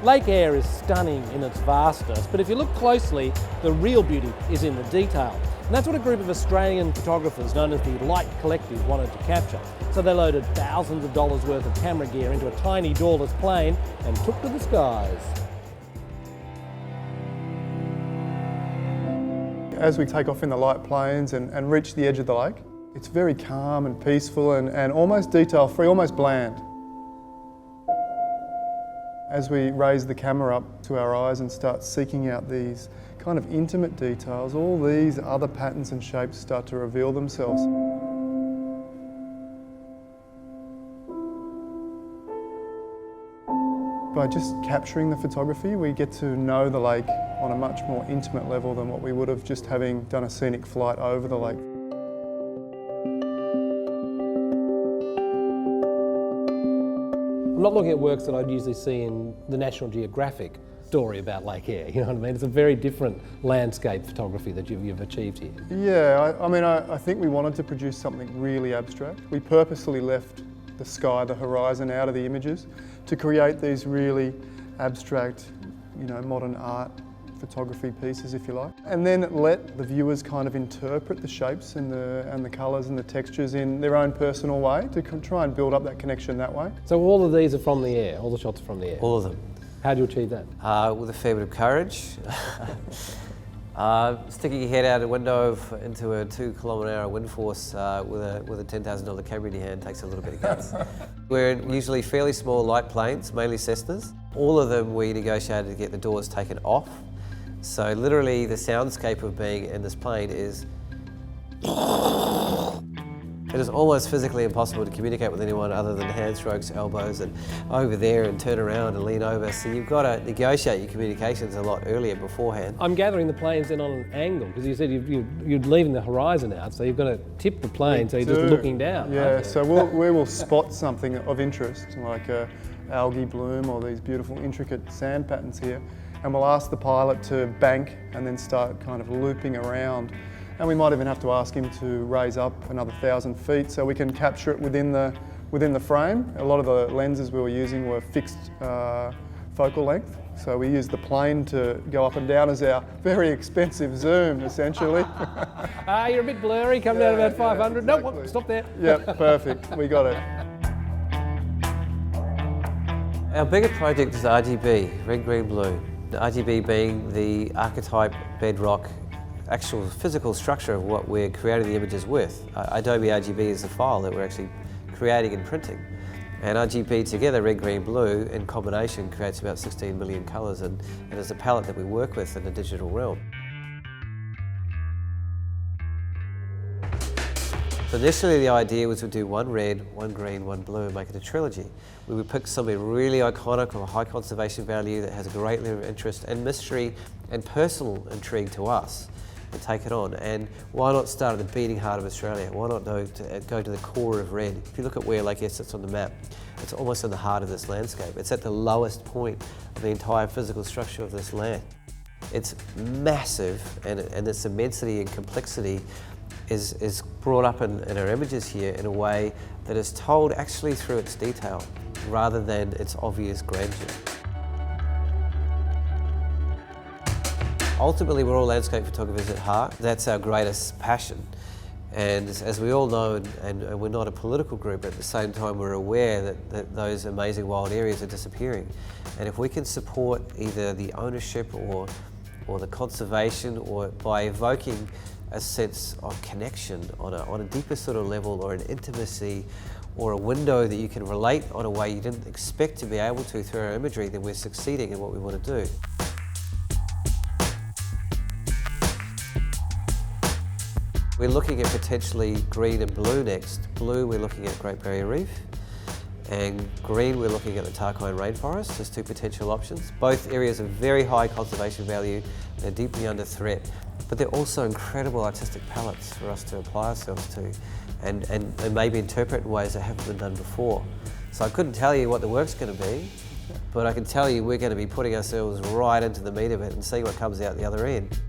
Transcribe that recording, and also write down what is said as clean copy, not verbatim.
Lake Eyre is stunning in its vastness, but if you look closely, the real beauty is in the detail. And that's what a group of Australian photographers known as the Light Collective wanted to capture. So they loaded thousands of dollars worth of camera gear into a tiny doorless plane and took to the skies. As we take off in the light planes and reach the edge of the lake, it's very calm and peaceful and almost detail-free, almost bland. As we raise the camera up to our eyes and start seeking out these kind of intimate details, all these other patterns and shapes start to reveal themselves. By just capturing the photography, we get to know the lake on a much more intimate level than what we would have just having done a scenic flight over the lake. I'm not looking at works that I'd usually see in the National Geographic story about Lake Eyre, you know what I mean? It's a very different landscape photography that you've achieved here. Yeah, I think we wanted to produce something really abstract. We purposely left the sky, the horizon out of the images to create these really abstract, modern art photography pieces, if you like. And then let the viewers kind of interpret the shapes and the colours and the textures in their own personal way to try and build up that connection that way. So all of these are from the air, all the shots are from the air? All of them. How do you achieve that? With a fair bit of courage. Sticking your head out a window into a 2 km/h wind force with a $10,000 camera in your hand takes a little bit of guts. We're in usually fairly small light planes, mainly Cessnas. All of them we negotiated to get the doors taken off. So literally the soundscape of being in this plane is it is almost physically impossible to communicate with anyone other than hand strokes, elbows, and over there and turn around and lean over. So you've got to negotiate your communications a lot earlier beforehand. I'm gathering the plane's in on an angle, because you said you're leaving the horizon out, so you've got to tip the plane so you're just looking down. Yeah, so we will spot something of interest, like a algae bloom or these beautiful intricate sand patterns here, and we'll ask the pilot to bank and then start kind of looping around. And we might even have to ask him to raise up another 1,000 feet so we can capture it within the frame. A lot of the lenses we were using were fixed focal length, so we used the plane to go up and down as our very expensive zoom, essentially. You're a bit blurry, coming down about 500. Yeah, exactly. No, stop there. Yep, perfect, we got it. Our bigger project is RGB, red, green, blue. The RGB being the archetype, bedrock, actual physical structure of what we're creating the images with. Adobe RGB is the file that we're actually creating and printing. And RGB together, red, green, blue, in combination creates about 16 million colours and is a palette that we work with in the digital realm. So initially the idea was to do one red, one green, one blue and make it a trilogy. We would pick something really iconic or high conservation value that has a great level of interest and mystery and personal intrigue to us and take it on. And why not start at the beating heart of Australia? Why not go to the core of red? If you look at where Lake Eyre sits on the map, it's almost in the heart of this landscape. It's at the lowest point of the entire physical structure of this land. It's massive and its immensity and complexity is brought up in our images here in a way that is told actually through its detail rather than its obvious grandeur. Ultimately, we're all landscape photographers at heart. That's our greatest passion. And as we all know, and we're not a political group, but at the same time we're aware that those amazing wild areas are disappearing. And if we can support either the ownership or the conservation, or by evoking a sense of connection on a deeper sort of level, or an intimacy, or a window that you can relate on a way you didn't expect to be able to through our imagery, then we're succeeding in what we want to do. We're looking at potentially green and blue next. Blue, we're looking at Great Barrier Reef, and green, we're looking at the Tarkine rainforest. There's two potential options. Both areas of very high conservation value. They're deeply under threat, but they're also incredible artistic palettes for us to apply ourselves to and maybe interpret in ways that haven't been done before. So I couldn't tell you what the work's going to be, but I can tell you we're going to be putting ourselves right into the meat of it and seeing what comes out the other end.